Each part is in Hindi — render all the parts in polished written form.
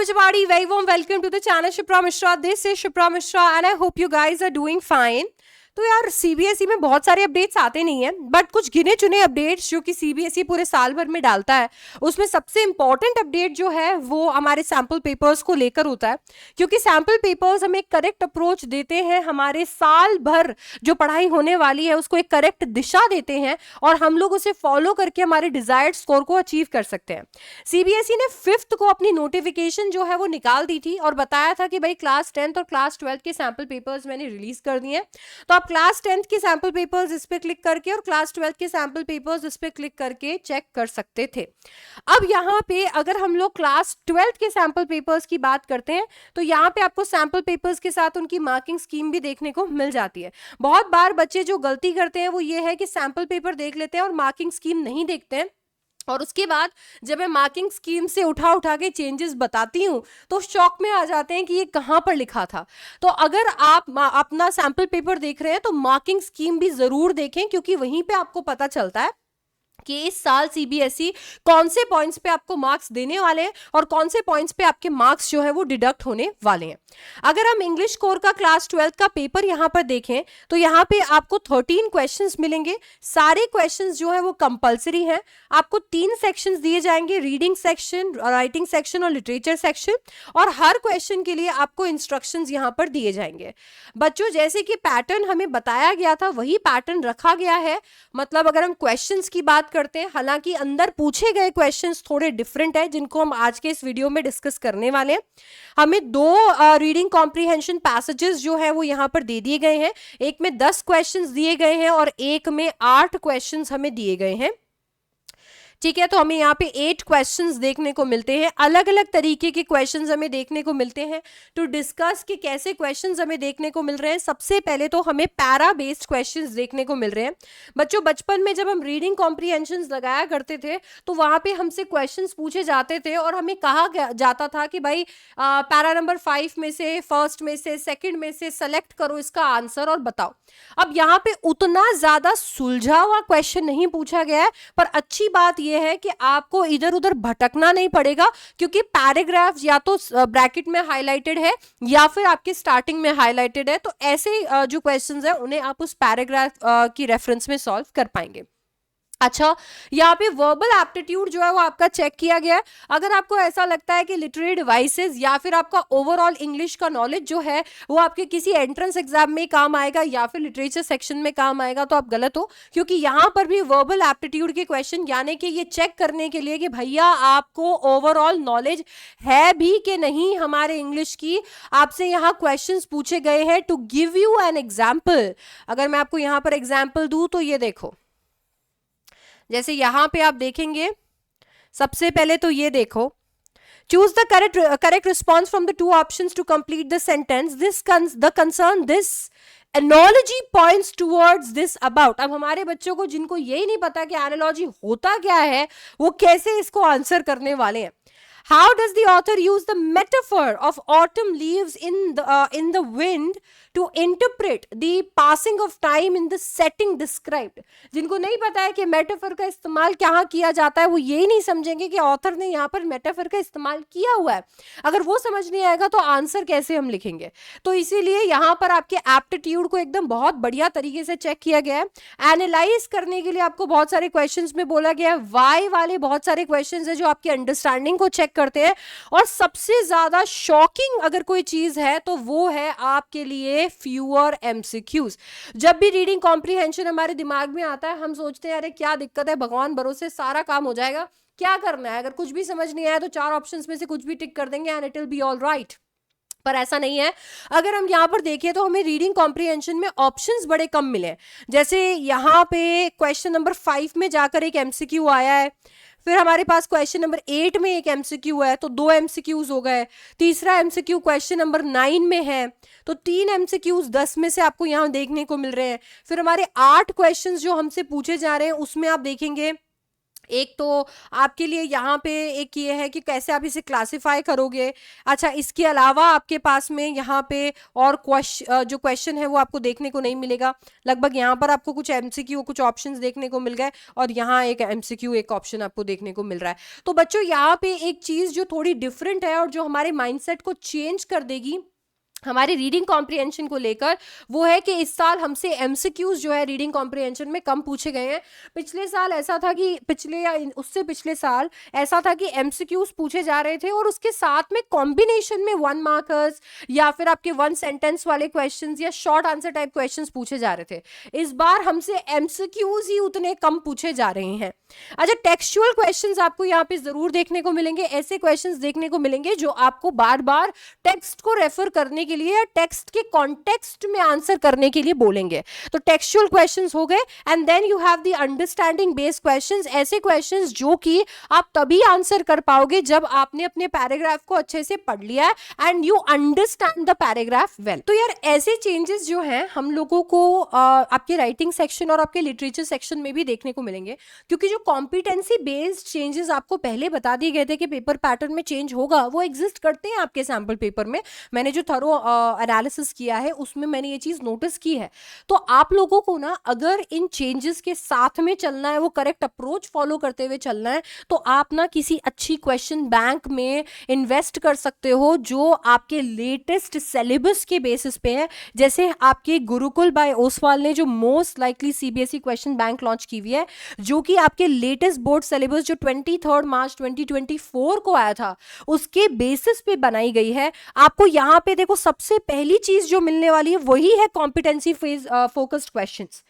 everybody, very warm welcome to the channel Shipra Mishra. This is Shipra Mishra and I hope you guys are doing fine. तो यार सीबीएसई में बहुत सारे अपडेट्स आते नहीं हैं, बट कुछ गिने चुने अपडेट्स जो कि सीबीएसई पूरे साल भर में डालता है, उसमें सबसे इंपॉर्टेंट अपडेट जो है वो हमारे सैम्पल पेपर्स को लेकर होता है, क्योंकि सैम्पल पेपर्स हमें करेक्ट अप्रोच देते हैं, हमारे साल भर जो पढ़ाई होने वाली है उसको एक करेक्ट दिशा देते हैं और हम लोग उसे फॉलो करके हमारे डिजायर्ड स्कोर को अचीव कर सकते हैं। सीबीएसई ने 5th को अपनी नोटिफिकेशन जो है वो निकाल दी थी और बताया था कि भाई क्लास 10th और क्लास 12th के सैम्पल पेपर्स मैंने रिलीज कर दिए हैं, तो क्लास 10th के सैंपल पेपर्स इस पे क्लिक करके और क्लास 12th के सैंपल पेपर्स इस पे क्लिक करके चेक कर सकते थे। अब यहाँ पे अगर हम लोग क्लास 12th के सैंपल पेपर्स की बात करते हैं तो यहाँ पे आपको सैंपल पेपर्स के साथ उनकी मार्किंग स्कीम भी देखने को मिल जाती है। बहुत बार बच्चे जो गलती करते हैं वो ये है कि सैंपल पेपर देख लेते हैं और मार्किंग स्कीम नहीं देखते हैं, और उसके बाद जब मैं मार्किंग स्कीम से उठा के चेंजेस बताती हूँ तो शॉक में आ जाते हैं कि ये कहाँ पर लिखा था। तो अगर आप अपना सैंपल पेपर देख रहे हैं तो मार्किंग स्कीम भी जरूर देखें, क्योंकि वहीं पे आपको पता चलता है कि इस साल सीबीएसई कौन से पॉइंट्स पे आपको मार्क्स देने वाले हैं और कौन से पॉइंट्स पे आपके मार्क्स जो है वो डिडक्ट होने वाले हैं। अगर हम इंग्लिश कोर का क्लास 12th का पेपर यहाँ पर देखें तो यहाँ पे आपको 13 क्वेश्चंस मिलेंगे। सारे क्वेश्चंस जो है वो कंपलसरी हैं। आपको 3 सेक्शंस दिए जाएंगे, रीडिंग सेक्शन, राइटिंग सेक्शन और लिटरेचर सेक्शन, और हर क्वेश्चन के लिए आपको इंस्ट्रक्शंस यहाँ पर दिए जाएंगे। बच्चों, जैसे कि पैटर्न हमें बताया गया था वही पैटर्न रखा गया है। मतलब अगर हम क्वेश्चंस की बात करते हैं, हालांकि अंदर पूछे गए क्वेश्चंस थोड़े डिफरेंट है जिनको हम आज के इस वीडियो में डिस्कस करने वाले हैं। हमें 2 रीडिंग कॉम्प्रिहेंशन पैसेजेस जो है वो यहाँ पर दे दिए गए हैं। एक में 10 क्वेश्चंस दिए गए हैं और एक में 8 क्वेश्चंस हमें दिए गए हैं। ठीक है, तो हमें यहाँ पे 8 क्वेश्चंस देखने को मिलते हैं। अलग अलग तरीके के क्वेश्चंस हमें देखने को मिलते हैं। टू डिस्कस कि कैसे क्वेश्चंस हमें देखने को मिल रहे हैं, सबसे पहले तो हमें पैरा बेस्ड क्वेश्चंस देखने को मिल रहे हैं। बच्चों, बचपन में जब हम रीडिंग कॉम्प्रिहेंशंस लगाया करते थे तो वहां पे हमसे क्वेश्चंस पूछे जाते थे और हमें कहा जाता था कि भाई पैरा नंबर 5 में से, फर्स्ट में से, सेकेंड में से सेलेक्ट करो इसका आंसर और बताओ। अब यहाँ पे उतना ज्यादा सुलझा हुआ क्वेश्चन नहीं पूछा गया है, पर अच्छी बात यह है कि आपको इधर उधर भटकना नहीं पड़ेगा, क्योंकि पैराग्राफ या तो ब्रैकेट में हाईलाइटेड है या फिर आपके स्टार्टिंग में हाईलाइटेड है। तो ऐसे जो क्वेश्चंस है उन्हें आप उस पैराग्राफ की रेफरेंस में सॉल्व कर पाएंगे। अच्छा, यहाँ पे वर्बल एप्टीट्यूड जो है वो आपका चेक किया गया है। अगर आपको ऐसा लगता है कि लिटरेरी डिवाइसेस या फिर आपका ओवरऑल इंग्लिश का नॉलेज जो है वो आपके किसी एंट्रेंस एग्जाम में काम आएगा या फिर लिटरेचर सेक्शन में काम आएगा, तो आप गलत हो, क्योंकि यहाँ पर भी वर्बल एप्टीट्यूड के क्वेश्चन, यानी कि ये चेक करने के लिए कि भैया आपको ओवरऑल नॉलेज है भी कि नहीं हमारे इंग्लिश की, आपसे यहाँ क्वेश्चन पूछे गए हैं। To give you an example, अगर मैं आपको यहाँ पर एग्जाम्पल दूं तो ये देखो, जैसे यहां पे आप देखेंगे, सबसे पहले तो ये देखो, choose the correct response from the 2 options to complete the sentence, the concern this analogy points towards this about. अब हमारे बच्चों को जिनको यही नहीं पता कि एनालॉजी होता क्या है, वो कैसे इसको आंसर करने वाले हैं। How does the author use the metaphor of autumn leaves in the wind to interpret the passing of time in the setting described? जिनको नहीं पता है कि मेटाफर का इस्तेमाल कहाँ किया जाता है, वो यही नहीं समझेंगे कि ऑथर ने यहाँ पर मेटाफर का इस्तेमाल किया हुआ है। अगर वो समझ नहीं आएगा तो आंसर कैसे हम लिखेंगे। तो इसीलिए यहाँ पर आपके एप्टीट्यूड को एकदम बहुत बढ़िया तरीके से चेक किया गया है। एनालाइज करने के लिए आपको बहुत सारे क्वेश्चंस में बोला गया है। वाई वाले बहुत सारे क्वेश्चंस है जो आपकी अंडरस्टैंडिंग को चेक करते हैं, और सबसे ज्यादा शॉकिंग अगर कोई चीज है तो वो है आपके लिए फ्यूअर एमसीक्यूज। जब भी रीडिंग कॉम्प्रिहेंशन हमारे दिमाग में आता है हम सोचते हैं अरे क्या दिक्कत है, भगवान भरोसे सारा काम हो जाएगा, क्या करना है, अगर कुछ भी समझ नहीं आया तो 4 ऑप्शंस में से कुछ भी टिक कर देंगे and it will be all right. पर ऐसा नहीं है। अगर हम यहाँ पर देखें तो हमें रीडिंग कॉम्प्रिहेंशन में ऑप्शंस बड़े कम मिले। जैसे यहाँ पे क्वेश्चन नंबर 5 में जाकर एक एमसीक्यू आया है, फिर हमारे पास क्वेश्चन नंबर 8 में एक एमसीक्यू है, तो 2 एमसीक्यूज हो गए। तीसरा एमसीक्यू क्वेश्चन नंबर 9 में है, तो 3 एमसीक्यूज 10 में से आपको यहाँ देखने को मिल रहे हैं। फिर हमारे 8 क्वेश्चंस जो हमसे पूछे जा रहे हैं उसमें आप देखेंगे एक तो आपके लिए यहाँ पे एक ये है कि कैसे आप इसे क्लासिफाई करोगे। अच्छा, इसके अलावा आपके पास में यहाँ पे और जो क्वेश्चन है वो आपको देखने को नहीं मिलेगा। लगभग यहाँ पर आपको कुछ एमसीक्यू, कुछ ऑप्शंस देखने को मिल गए और यहाँ एक एमसीक्यू, एक ऑप्शन आपको देखने को मिल रहा है। तो बच्चों यहाँ पे एक चीज जो थोड़ी डिफरेंट है और जो हमारे माइंडसेट को चेंज कर देगी हमारी रीडिंग कॉम्प्रिहेंशन को लेकर, वो है कि इस साल हमसे एमसीक्यूज जो है रीडिंग कॉम्प्रिहेंशन में कम पूछे गए हैं। पिछले साल ऐसा था कि उससे पिछले साल ऐसा था कि एमसीक्यूज पूछे जा रहे थे और उसके साथ में कॉम्बिनेशन में 1 मार्कर्स या फिर आपके 1 सेंटेंस वाले क्वेश्चंस या शॉर्ट आंसर टाइप क्वेश्चंस पूछे जा रहे थे। इस बार हमसे एमसीक्यूज ही उतने कम पूछे जा रहे हैं। अच्छा, टेक्सचुअल क्वेश्चंस आपको यहाँ पे जरूर देखने को मिलेंगे। ऐसे क्वेश्चंस देखने को मिलेंगे जो आपको बार बार टेक्स्ट को रेफर करने के लिए, टेक्स्ट के कॉन्टेक्स्ट में आंसर करने के लिए बोलेंगे। तो टेक्सचुअल क्वेश्चंस हो गए। And then you have the understanding based questions, ऐसे क्वेश्चंस जो कि आप तभी आंसर कर पाओगे जब आपने अपने पैराग्राफ को अच्छे से पढ़ लिया है and you understand the paragraph well. तो यार ऐसे चेंजेस जो हैं हम लोगों को आपके राइटिंग सेक्शन और आपके लिटरेचर सेक्शन में भी देखने को मिलेंगे, क्योंकि जो कॉम्पिटेंसी बेस्ड चेंजेस आपको पहले बता दिए गए थे कि पेपर पैटर्न में चेंज होगा, वो एग्जिस्ट करते हैं आपके सैम्पल पेपर में। मैंने जो थरो एनालिसिस किया है उसमें मैंने ये चीज नोटिस की है। तो आप लोगों को ना अगर इन चेंजेस के साथ में चलना है, वो करेक्ट अप्रोच फॉलो करते हुए चलना है, तो आप ना किसी अच्छी क्वेश्चन बैंक में इन्वेस्ट कर सकते हो जो आपके लेटेस्ट सिलेबस के बेसिस पे है। जैसे आपके गुरुकुल बाय ओसवाल ने जो most likely CBSE question bank launch की हुई है, जो कि आपके लेटेस्ट बोर्ड सिलेबस जो 23 मार्च 2024 को आया था उसके बेसिस पे बनाई गई है। आपको यहाँ पे देखो सबसे पहली चीज जो मिलने वाली है वही है कॉम्पिटेंसी फेज फोकस्ड क्वेश्चंस,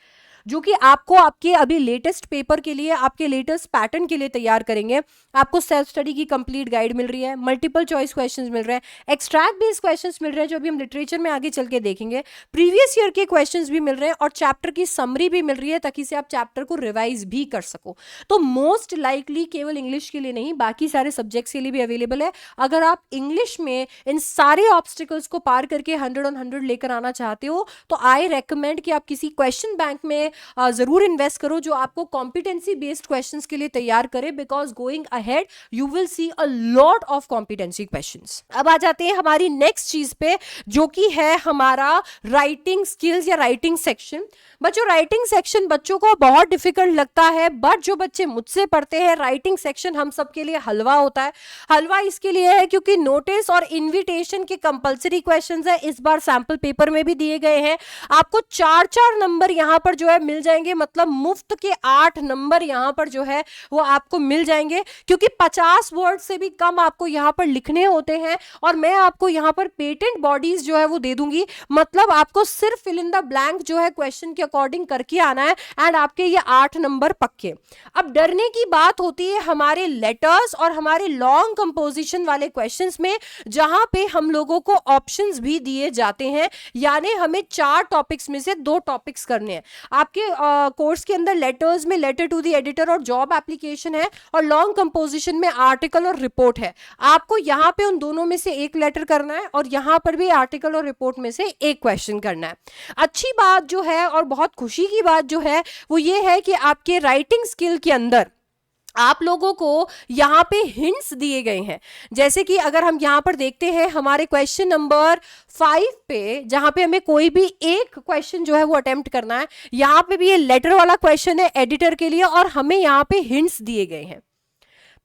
जो कि आपको आपके अभी लेटेस्ट पेपर के लिए, आपके लेटेस्ट पैटर्न के लिए तैयार करेंगे। आपको सेल्फ स्टडी की कंप्लीट गाइड मिल रही है, मल्टीपल चॉइस क्वेश्चंस मिल रहे हैं, एक्सट्रैक्ट बेस्ड क्वेश्चंस मिल रहे हैं जो अभी हम लिटरेचर में आगे चल के देखेंगे, प्रीवियस ईयर के क्वेश्चंस भी मिल रहे हैं और चैप्टर की समरी भी मिल रही है ताकि से आप चैप्टर को रिवाइज भी कर सको। तो मोस्ट लाइकली केवल इंग्लिश के लिए नहीं, बाकी सारे सब्जेक्ट्स के लिए भी अवेलेबल है। अगर आप इंग्लिश में इन सारे ऑब्स्टिकल्स को पार करके 100 on 100 लेकर आना चाहते हो तो आई रेकमेंड कि आप किसी क्वेश्चन बैंक में जरूर इन्वेस्ट करो जो आपको कॉम्पिटेंसी बेस्ड क्वेश्चंस के लिए तैयार करे, because going ahead you will see a lot of competency questions. अब आ जाते हैं हमारी नेक्स्ट चीज पे, जो कि है हमारा राइटिंग स्किल्स या राइटिंग सेक्शन। बच्चों राइटिंग सेक्शन बच्चों को बहुत डिफिकल्ट लगता है, बट जो बच्चे मुझसे पढ़ते हैं राइटिंग सेक्शन हम सबके लिए हलवा होता है। हलवा इसके लिए है क्योंकि नोटिस और इन्विटेशन के कंपलसरी क्वेश्चंस है, इस बार सैंपल पेपर में भी दिए गए हैं। आपको 4-4 नंबर यहां पर जो है मिल जाएंगे, मतलब मुफ्त के 8 नंबर यहां पर जो है वो आपको मिल जाएंगे, क्योंकि 50 वर्ड से भी कम आपको यहां पर लिखने होते हैं और मैं आपको यहां पर पेटेंट बॉडीज जो है वो दे दूंगी। मतलब आपको सिर्फ फिल इन द ब्लैंक जो है क्वेश्चन के अकॉर्डिंग करके आना है एंड आपके ये 8 नंबर पक्के। अब डरने की बात होती है हमारे लेटर्स और हमारे लॉन्ग कंपोजिशन वाले क्वेश्चंस में, जहां पे हम लोगों को ऑप्शंस भी दिए जाते हैं, यानी हमें 4 टॉपिक्स में से 2 टॉपिक्स करने हैं। आपके कोर्स के अंदर लेटर्स में लेटर टू द एडिटर और जॉब एप्लीकेशन है और लॉन्ग कंपोजिशन में आर्टिकल और रिपोर्ट है। आपको यहां पे उन दोनों में से एक लेटर करना है और यहां पर भी आर्टिकल और रिपोर्ट में से एक क्वेश्चन करना है। अच्छी बात जो है और बहुत खुशी की बात जो है वो ये है कि आपके राइटिंग स्किल के अंदर आप लोगों को यहां पे हिंट्स दिए गए हैं। जैसे कि अगर हम यहां पर देखते हैं हमारे क्वेश्चन नंबर 5 पे, जहां पे हमें कोई भी एक क्वेश्चन जो है वो अटेम्प्ट करना है, यहां पे भी ये लेटर वाला क्वेश्चन है एडिटर के लिए और हमें यहां पे हिंट्स दिए गए हैं।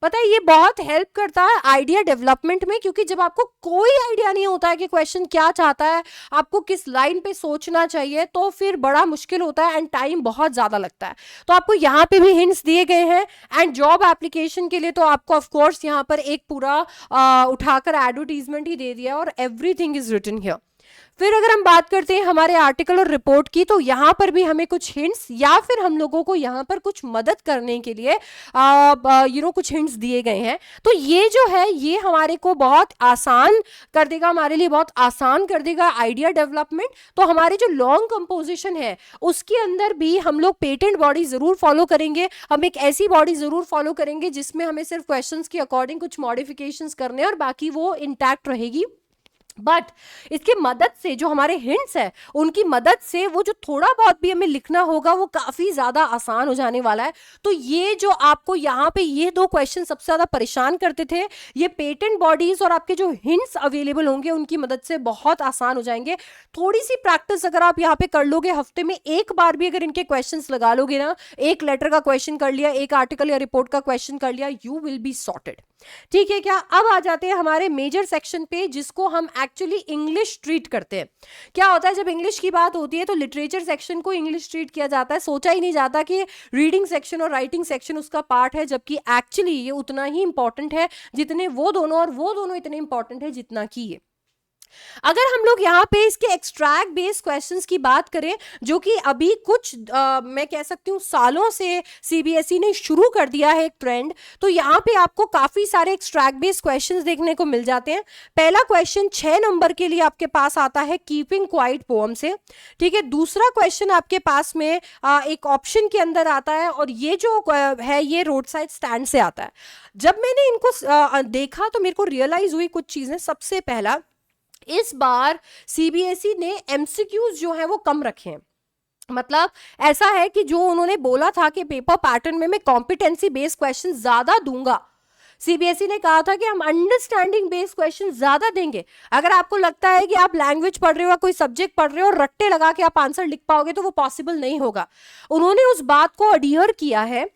पता है ये बहुत हेल्प करता है आइडिया डेवलपमेंट में, क्योंकि जब आपको कोई आइडिया नहीं होता है कि क्वेश्चन क्या चाहता है, आपको किस लाइन पे सोचना चाहिए, तो फिर बड़ा मुश्किल होता है एंड टाइम बहुत ज्यादा लगता है। तो आपको यहाँ पे भी हिंट्स दिए गए हैं एंड जॉब एप्लीकेशन के लिए तो आपको ऑफ कोर्स यहाँ पर एक पूरा उठाकर एडवर्टीजमेंट ही दे दिया और एवरीथिंग इज रिटन हियर। फिर अगर हम बात करते हैं हमारे आर्टिकल और रिपोर्ट की, तो यहां पर भी हमें कुछ हिंट्स या फिर हम लोगों को यहां पर कुछ मदद करने के लिए कुछ हिंट्स दिए गए हैं। तो ये जो है ये हमारे को बहुत आसान कर देगा, हमारे लिए बहुत आसान कर देगा आइडिया डेवलपमेंट। तो हमारे जो लॉन्ग कंपोजिशन है उसके अंदर भी हम लोग पेटेंट बॉडी जरूर फॉलो करेंगे। हम एक ऐसी बॉडी जरूर फॉलो करेंगे जिसमें हमें सिर्फ क्वेश्चंस के अकॉर्डिंग कुछ मॉडिफिकेशंस करने और बाकी वो इंटैक्ट रहेगी। बट इसके मदद से जो हमारे हिंट्स है उनकी मदद से वो जो थोड़ा बहुत भी हमें लिखना होगा वो काफी ज्यादा आसान हो जाने वाला है। तो ये जो आपको यहाँ पे ये दो क्वेश्चन सबसे ज्यादा परेशान करते थे, ये पेटेंट बॉडीज और आपके जो हिंट्स अवेलेबल होंगे उनकी मदद से बहुत आसान हो जाएंगे। थोड़ी सी प्रैक्टिस अगर आप यहाँ पे कर लोगे, हफ्ते में एक बार भी अगर इनके क्वेश्चन लगा लोगे ना, एक लेटर का क्वेश्चन कर लिया, एक आर्टिकल या रिपोर्ट का क्वेश्चन कर लिया, यू विल बी सॉर्टेड। ठीक है क्या? अब आ जाते हैं हमारे मेजर सेक्शन पे जिसको हम एक्चुअली इंग्लिश ट्रीट करते हैं। क्या होता है जब इंग्लिश की बात होती है तो लिटरेचर सेक्शन को इंग्लिश ट्रीट किया जाता है, सोचा ही नहीं जाता कि रीडिंग सेक्शन और राइटिंग सेक्शन उसका पार्ट है, जबकि एक्चुअली ये उतना ही इंपॉर्टेंट है जितने वो दोनों, और वो दोनों इतने इंपॉर्टेंट है जितना कि ये। अगर हम लोग यहाँ पे इसके एक्सट्रैक्ट बेस्ड क्वेश्चंस की बात करें, जो कि अभी कुछ मैं कह सकती हूँ सालों से सीबीएसई ने शुरू कर दिया है एक ट्रेंड, तो यहाँ पे आपको काफी सारे एक्सट्रैक्ट बेस्ड क्वेश्चंस देखने को मिल जाते हैं। पहला क्वेश्चन 6 नंबर के लिए आपके पास आता है कीपिंग क्वाइट पोएम से। ठीक है, दूसरा क्वेश्चन आपके पास में एक ऑप्शन के अंदर आता है, और ये जो है ये रोड साइड स्टैंड से आता है। जब मैंने इनको देखा तो मेरे को रियलाइज हुई कुछ चीजें। सबसे पहला, इस बार सीबीएसई ने एमसीक्यूज जो है वो कम रखे हैं। मतलब ऐसा है कि जो उन्होंने बोला था कि पेपर पैटर्न में मैं कॉम्पिटेंसी बेस्ड क्वेश्चन ज्यादा दूंगा, सीबीएसई ने कहा था कि हम अंडरस्टैंडिंग बेस्ड क्वेश्चन ज्यादा देंगे। अगर आपको लगता है कि आप लैंग्वेज पढ़ रहे हो, कोई सब्जेक्ट पढ़ रहे हो और रट्टे लगा के आप आंसर लिख पाओगे, तो वो पॉसिबल नहीं होगा। उन्होंने उस बात को अडियर किया है।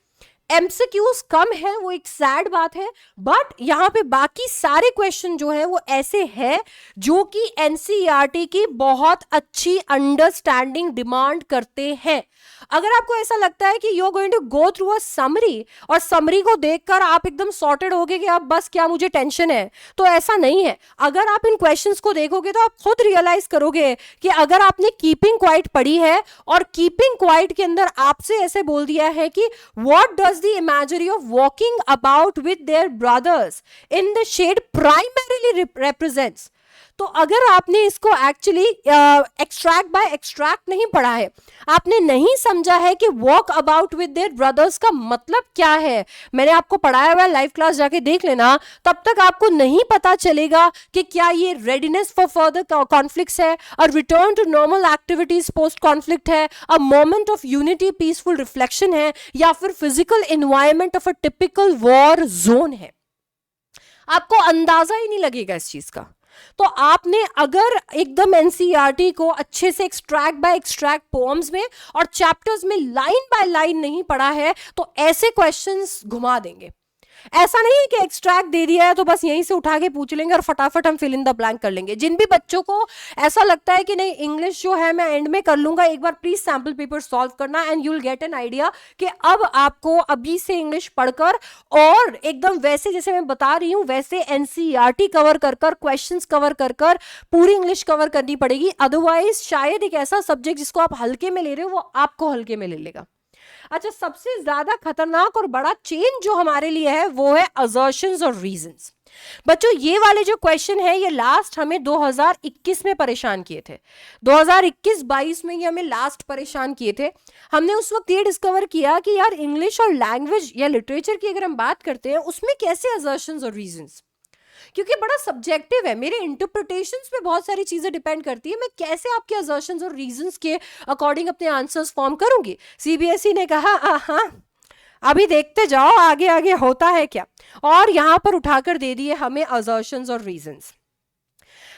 एमसीक्यूज कम है, वो एक सैड बात है, बट यहाँ पे बाकी सारे क्वेश्चन जो है वो ऐसे हैं जो कि एनसीईआरटी की बहुत अच्छी अंडरस्टैंडिंग डिमांड करते हैं। अगर आपको ऐसा लगता है कि you are going to go through a summary और समरी को देखकर आप एकदम सॉर्टेड होगे कि अब बस क्या मुझे टेंशन है, तो ऐसा नहीं है। अगर आप इन क्वेश्चंस को देखोगे तो आप खुद रियलाइज करोगे कि अगर आपने कीपिंग क्वाइट पढ़ी है और कीपिंग क्वाइट के अंदर आपसे ऐसे बोल दिया है कि what does the imagery of walking about with their brothers in the shed primarily represents, तो अगर आपने इसको एक्चुअली एक्सट्रैक्ट बाय एक्सट्रैक्ट नहीं पढ़ा है, आपने नहीं समझा है कि walk about with their brothers का मतलब क्या है, मैंने आपको पढ़ाया हुआ लाइव क्लास जाके देख लेना, तब तक आपको नहीं पता चलेगा कि क्या ये रेडीनेस फॉर फर्दर कॉन्फ्लिक्ट्स है, a return to normal activities post conflict है, a moment of unity peaceful reflection है, या फिर physical environment of a typical war zone है। आपको अंदाजा ही नहीं लगेगा इस चीज का। तो आपने अगर एकदम एनसीईआरटी को अच्छे से एक्सट्रैक्ट बाय एक्सट्रैक्ट पोएम्स में और चैप्टर्स में लाइन बाय लाइन नहीं पढ़ा है, तो ऐसे क्वेश्चंस घुमा देंगे। ऐसा नहीं है कि एक्सट्रैक्ट दे दिया है तो बस यहीं से उठा के पूछ लेंगे और फटाफट हम फिल इन द ब्लैंक कर लेंगे। जिन भी बच्चों को ऐसा लगता है कि नहीं इंग्लिश जो है मैं एंड में कर लूंगा, एक बार प्लीज सैंपल पेपर सॉल्व करना and you will get an idea कि अब आपको अभी से इंग्लिश पढ़कर और एकदम वैसे जैसे मैं बता रही हूं वैसे एनसीईआरटी कवर कर कर, क्वेश्चंस कवर कर कर पूरी इंग्लिश कवर करनी पड़ेगी। अदरवाइज शायद एक ऐसा सब्जेक्ट जिसको आप हल्के में ले रहे हो वो आपको हल्के में ले लेगा। अच्छा, सबसे ज्यादा खतरनाक और बड़ा चेंज जो हमारे लिए है वो है असर्शंस और रीजंस। बच्चों ये वाले जो क्वेश्चन है ये लास्ट हमें 2021 में परेशान किए थे। 2021-22 में ये हमें लास्ट परेशान किए थे। हमने उस वक्त ये डिस्कवर किया कि यार इंग्लिश और लैंग्वेज या लिटरेचर की अगर हम बात करते हैं उसमें कैसे असर्शंस और रीजंस, क्योंकि बड़ा सब्जेक्टिव है, मेरे इंटरप्रिटेशंस पे बहुत सारी चीजें डिपेंड करती है। मैं कैसे आपके असर्शंस और रीजंस के अकॉर्डिंग अपने आंसर्स फॉर्म करूंगी। सीबीएसई ने कहा हाँ अभी देखते जाओ आगे आगे होता है क्या, और यहां पर उठाकर दे दिए हमें असर्शंस और reasons.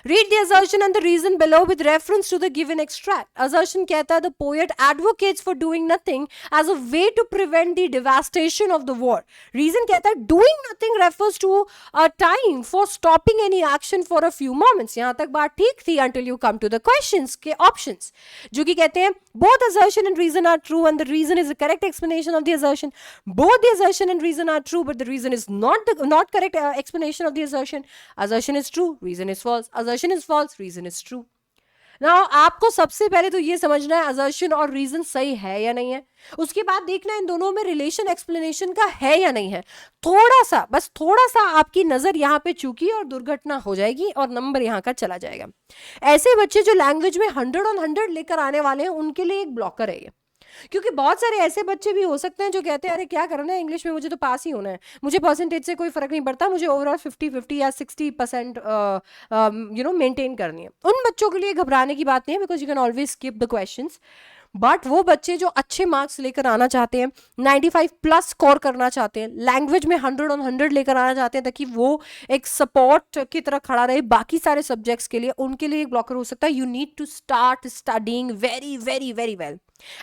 Read the assertion and the reason below with reference to the given extract. Assertion कहता है the poet advocates for doing nothing as a way to prevent the devastation of the war. Reason कहता है doing nothing refers to a time for stopping any action for a few moments. यहाँ तक बात ठीक थी until you come to the questions के options, जो कि कहते हैं both assertion and reason are true and the reason is the correct explanation of the assertion. Both the assertion and reason are true but the reason is not correct explanation of the assertion. Assertion is true, reason is false. Assertion is false, reason is true. Now आपको सबसे पहले तो ये समझना है assertion और reason सही है या नहीं है, उसके बाद देखना है इन दोनों में रिलेशन एक्सप्लेनेशन का है या नहीं है। थोड़ा सा, बस थोड़ा सा आपकी नजर यहाँ पे चूकी और दुर्घटना हो जाएगी और नंबर यहाँ का चला जाएगा। ऐसे बच्चे जो लैंग्वेज में 100 on 100 लेकर आने वाले हैं उनके लिए एक ब्लॉकर है ये। क्योंकि बहुत सारे ऐसे बच्चे भी हो सकते हैं जो कहते हैं अरे क्या करना है इंग्लिश में, मुझे तो पास ही होना है, मुझे परसेंटेज से कोई फर्क नहीं पड़ता, मुझे ओवरऑल 50-50 या 60% मेंटेन करनी है। उन बच्चों के लिए घबराने की बात नहीं है, because you can always skip the questions. But वो बच्चे जो अच्छे मार्क्स लेकर आना चाहते हैं, 95+ स्कोर करना चाहते हैं, लैंग्वेज में 100/100 लेकर आना चाहते हैं ताकि वो एक सपोर्ट की तरह खड़ा रहे बाकी सारे सब्जेक्ट्स के लिए, उनके लिए एक ब्लॉकर हो सकता है you need to start studying very very very well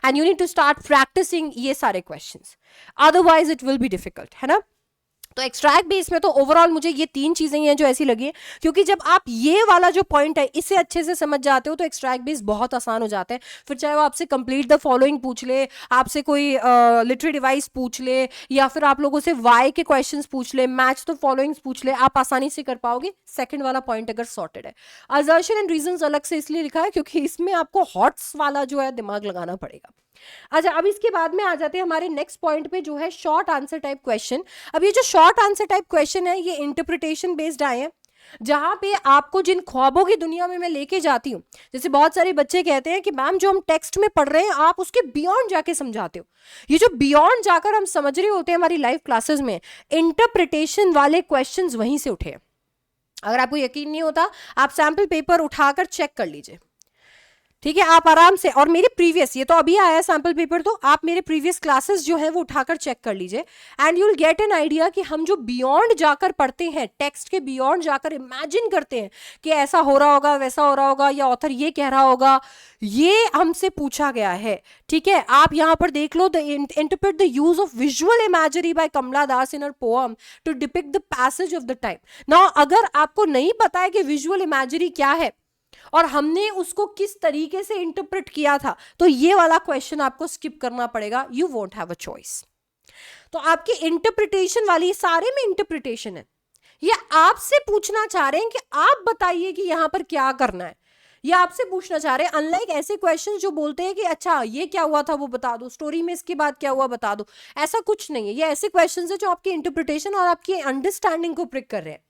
and you need to start practising ये सारे questions, otherwise it will be difficult, है ना। तो एक्सट्रैक्ट बेस में तो ओवरऑल मुझे ये 3 चीजें हैं जो ऐसी लगी है, क्योंकि जब आप ये वाला जो पॉइंट है इसे अच्छे से समझ जाते हो तो एक्सट्रैक्ट बेस बहुत आसान हो जाता है। फिर चाहे वो आपसे कंप्लीट द फॉलोइंग पूछ ले, आपसे कोई लिटरेरी डिवाइस पूछ ले, या फिर आप लोगों से वाई के क्वेश्चंस पूछ ले, मैच द फॉलोइंग्स पूछ ले, आप आसानी से कर पाओगे। सेकंड वाला पॉइंट अगर सॉर्टेड है। असर्शन एंड रीजंस अलग से इसलिए लिखा है क्योंकि इसमें आपको हॉट्स वाला जो है दिमाग लगाना पड़ेगा। अच्छा, अब इसके बाद में आ जाते हैं हमारे नेक्स्ट पॉइंट पे जो है शॉर्ट आंसर टाइप क्वेश्चन। अब ये जो शॉर्ट आंसर टाइप क्वेश्चन है ये इंटरप्रिटेशन बेस्ड आए हैं, जहां पे आपको जिन ख्वाबों की दुनिया में मैं लेके जाती हूँ, जैसे बहुत सारे बच्चे कहते हैं कि मैम जो हम टेक्स्ट में पढ़ रहे हैं आप उसके बियॉन्ड जाके समझाते हो। ये जो बियॉन्ड जाकर हम समझ रहे होते हैं हमारी लाइव क्लासेस में, इंटरप्रिटेशन वाले क्वेश्चंस वहीं से उठे हैं। अगर आपको यकीन नहीं होता आप सैंपल पेपर उठाकर चेक कर लीजिए, ठीक है, आप आराम से। और मेरे प्रीवियस, ये तो अभी आया सैंपल पेपर, तो आप मेरे प्रीवियस क्लासेस जो है वो उठाकर चेक कर लीजिए and you will get an idea कि हम जो बियॉन्ड जाकर पढ़ते हैं, टेक्स्ट के बियॉन्ड जाकर इमेजिन करते हैं कि ऐसा हो रहा होगा, वैसा हो रहा होगा, या ऑथर ये कह रहा होगा, ये हमसे पूछा गया है। ठीक है, आप यहां पर देख लो, the interpret the use of visual imagery by Kamala Das in her poem to depict the passage of the time. Now अगर आपको नहीं पता है कि विजुअल इमेजरी क्या है और हमने उसको किस तरीके से इंटरप्रेट किया था, तो ये वाला क्वेश्चन आपको स्किप करना पड़ेगा, you won't have a choice. तो आपकी इंटरप्रिटेशन वाली, सारे में इंटरप्रिटेशन है, ये आपसे पूछना चाह रहे हैं कि आप बताइए कि यहां पर क्या करना है, ये आपसे पूछना चाह रहे हैं। अनलाइक ऐसे क्वेश्चन जो बोलते हैं कि अच्छा ये क्या हुआ था वो बता दो, स्टोरी में इसके बाद क्या हुआ बता दो, ऐसा कुछ नहीं है। ये ऐसे क्वेश्चन है जो आपकी इंटरप्रिटेशन और आपकी अंडरस्टैंडिंग को प्रिक कर रहे हैं।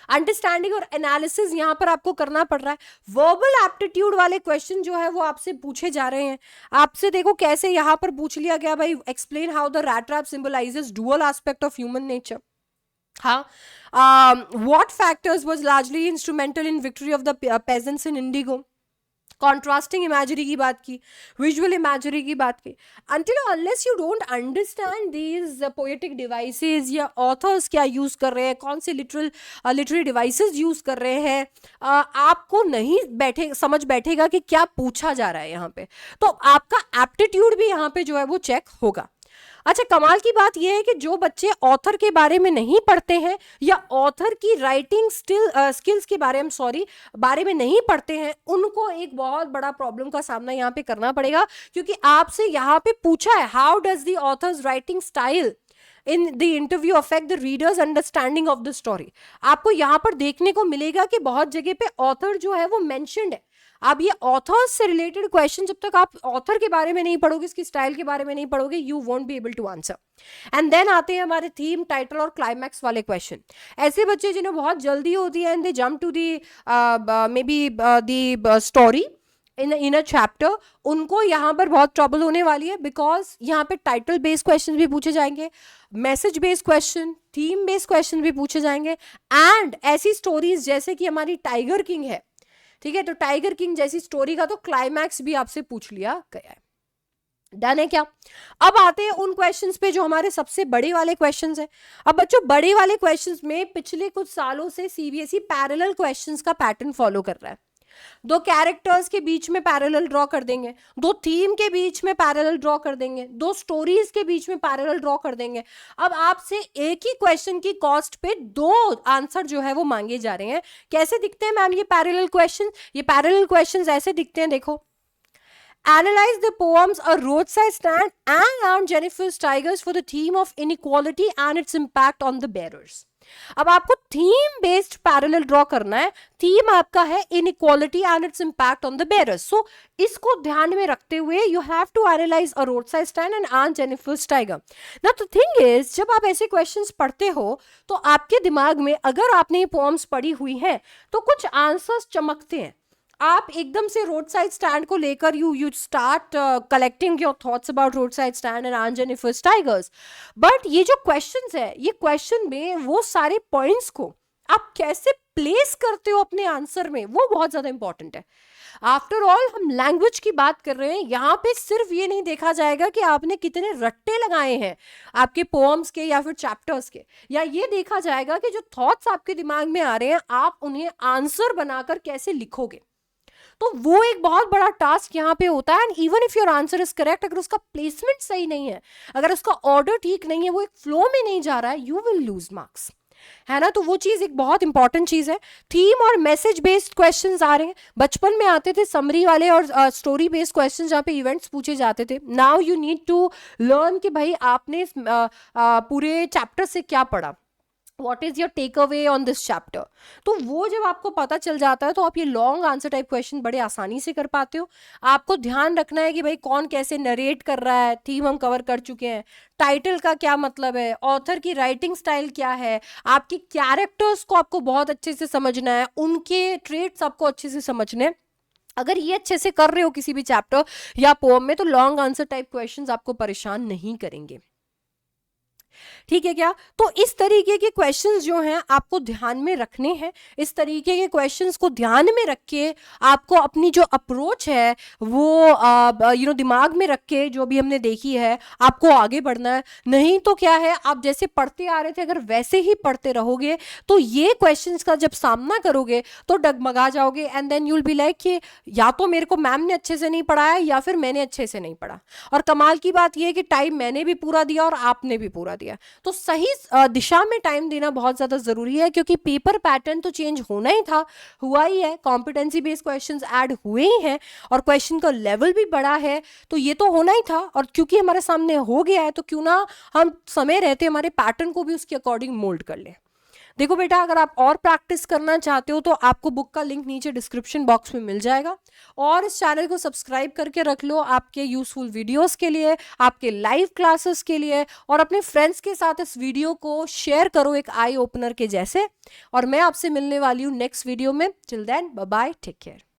अंडरस्टैंडिंग और एनालिसिस यहां पर आपको करना पड़ रहा है। वर्बल एप्टीट्यूड वाले क्वेश्चन जो है वो आपसे पूछे जा रहे हैं। आपसे देखो कैसे यहां पर पूछ लिया गया, भाई explain how the rat trap symbolizes dual aspect of human nature. हाँ, what factors was largely instrumental in victory of the peasants in Indigo? Contrasting imagery की बात की, विजुअल इमेजरी की बात की। until unless you don't understand these poetic devices या ऑथर्स क्या यूज कर रहे हैं, कौन से लिटरेरी डिवाइसेस यूज कर रहे हैं, आपको नहीं समझ बैठेगा कि क्या पूछा जा रहा है यहाँ पे। तो आपका एप्टीट्यूड भी यहाँ पे जो है वो चेक होगा। अच्छा, कमाल की बात यह है कि जो बच्चे ऑथर के बारे में नहीं पढ़ते हैं या ऑथर की राइटिंग स्किल्स के बारे में नहीं पढ़ते हैं, उनको एक बहुत बड़ा प्रॉब्लम का सामना यहाँ पे करना पड़ेगा, क्योंकि आपसे यहाँ पे पूछा है how does the author's writing style in the interview affect the readers understanding of the story. आपको यहाँ पर देखने को मिलेगा कि बहुत जगह पे ऑथर जो है वो मेंशन्ड है। अब ये ऑथर्स से रिलेटेड क्वेश्चन जब तक आप ऑथर के बारे में नहीं पढ़ोगे, इसकी स्टाइल के बारे में नहीं पढ़ोगे, you won't be able to answer. And then आते हैं हमारे थीम, टाइटल और क्लाइमैक्स वाले क्वेश्चन। ऐसे बच्चे जिन्हें बहुत जल्दी होती है and they jump to the maybe the story in a chapter, उनको यहाँ पर बहुत ट्रबल होने वाली है, बिकॉज यहाँ पे टाइटल बेस्ड क्वेश्चन भी पूछे जाएंगे, message based question, theme based question भी पूछे जाएंगे, एंड ऐसी स्टोरीज जैसे कि हमारी टाइगर किंग है, ठीक है, तो टाइगर किंग जैसी स्टोरी का तो क्लाइमैक्स भी आपसे पूछ लिया गया है। डन है क्या? अब आते हैं उन क्वेश्चंस पे जो हमारे सबसे बड़े वाले क्वेश्चंस हैं। अब बच्चों, बड़े वाले क्वेश्चंस में पिछले कुछ सालों से सीबीएसई पैरेलल क्वेश्चंस का पैटर्न फॉलो कर रहा है। दो कैरेक्टर्स के बीच में पैरेलल ड्रॉ कर देंगे, दो थीम के बीच में पैरेलल ड्रॉ कर देंगे, दो स्टोरीज के बीच में पैरेलल ड्रॉ कर देंगे। अब आपसे एक ही क्वेश्चन की कॉस्ट पे दो आंसर जो है वो मांगे जा रहे हैं। कैसे दिखते हैं मैम ये पैरेलल क्वेश्चन? ये पैरेलल क्वेश्चंस ऐसे दिखते हैं, देखो। Analyze the poems A Roadside Stand and Aunt Jennifer's Tigers for the theme of inequality and its impact on the bearers. अब आपको थीम बेस्ड पैरेलल ड्रॉ करना है। थीम आपका है inequality and its impact on the bearers. So इसको ध्यान में रखते हुए you have to analyze a roadside stand and aunt Jennifer's tiger. Now the thing is, जब आप ऐसे क्वेश्चंस पढ़ते हो तो आपके दिमाग में, अगर आपने ये पोएम्स पढ़ी हुई हैं, तो कुछ आंसर्स चमकते हैं। आप एकदम से रोड साइड स्टैंड को लेकर you start collecting your thoughts about road side stand and Anjan first tigers, but ये जो क्वेश्चंस है, ये क्वेश्चन में वो सारे पॉइंट्स को आप कैसे प्लेस करते हो अपने आंसर में, वो बहुत ज्यादा इंपॉर्टेंट है। आफ्टर ऑल हम लैंग्वेज की बात कर रहे हैं, यहाँ पे सिर्फ ये नहीं देखा जाएगा कि आपने कितने रट्टे लगाए हैं आपके पोएम्स के या फिर चैप्टर्स के, या ये देखा जाएगा कि जो थॉट्स आपके दिमाग में आ रहे हैं आप उन्हें आंसर बनाकर कैसे लिखोगे। तो वो एक बहुत बड़ा टास्क यहाँ पे होता है। And even if your answer is correct, अगर उसका प्लेसमेंट सही नहीं है, अगर उसका ऑर्डर ठीक नहीं है, वो एक फ्लो में नहीं जा रहा है, यू विल लूज मार्क्स, है ना। तो वो चीज एक बहुत इंपॉर्टेंट चीज है। थीम और मैसेज बेस्ड क्वेश्चंस आ रहे हैं। बचपन में आते थे समरी वाले और स्टोरी बेस्ड क्वेश्चंस जहाँ पे इवेंट्स पूछे जाते थे। Now you need to learn कि भाई आपने पूरे चैप्टर से क्या पढ़ा, what is your takeaway on this chapter. तो वो जब आपको पता चल जाता है तो आप ये लॉन्ग आंसर टाइप क्वेश्चन बड़े आसानी से कर पाते हो। आपको ध्यान रखना है कि भाई कौन कैसे नरेट कर रहा है, थीम हम कवर कर चुके हैं, टाइटल का क्या मतलब है, ऑथर की राइटिंग स्टाइल क्या है, आपके कैरेक्टर्स को आपको बहुत अच्छे से समझना है, उनके ट्रेट्स आपको अच्छे से समझने हैं। अगर ये अच्छे से कर रहे हो किसी भी चैप्टर या पोएम में, तो लॉन्ग आंसर टाइप क्वेश्चंस आपको परेशान नहीं करेंगे। ठीक है क्या। तो इस तरीके के क्वेश्चंस जो हैं आपको ध्यान में रखने हैं। इस तरीके के क्वेश्चंस को ध्यान में रख के आपको अपनी जो अप्रोच है वो दिमाग में रख के जो भी हमने देखी है आपको आगे बढ़ना है। नहीं तो क्या है, आप जैसे पढ़ते आ रहे थे अगर वैसे ही पढ़ते रहोगे तो ये क्वेश्चंस का जब सामना करोगे तो डगमगा जाओगे। And then you will be like कि या तो मेरे को मैम ने अच्छे से नहीं पढ़ाया या फिर मैंने अच्छे से नहीं पढ़ा। और कमाल की बात यह है कि टाइम मैंने भी पूरा दिया और आपने भी पूरा दिया। तो सही दिशा में टाइम देना बहुत ज्यादा जरूरी है, क्योंकि पेपर पैटर्न तो चेंज होना ही था, हुआ ही है, कॉम्पिटेंसी बेस्ड क्वेश्चंस ऐड हुए ही हैं और क्वेश्चन का लेवल भी बड़ा है, तो ये तो होना ही था। और क्योंकि हमारे सामने हो गया है तो क्यों ना हम समय रहते हमारे पैटर्न को भी उसके अकॉर्डिंग मोल्ड कर लें। देखो बेटा, अगर आप और प्रैक्टिस करना चाहते हो तो आपको बुक का लिंक नीचे डिस्क्रिप्शन बॉक्स में मिल जाएगा, और इस चैनल को सब्सक्राइब करके रख लो आपके यूजफुल वीडियोस के लिए, आपके लाइव क्लासेस के लिए, और अपने फ्रेंड्स के साथ इस वीडियो को शेयर करो एक आई ओपनर के जैसे। और मैं आपसे मिलने वाली हूँ नेक्स्ट वीडियो में। Till then bye bye, take care.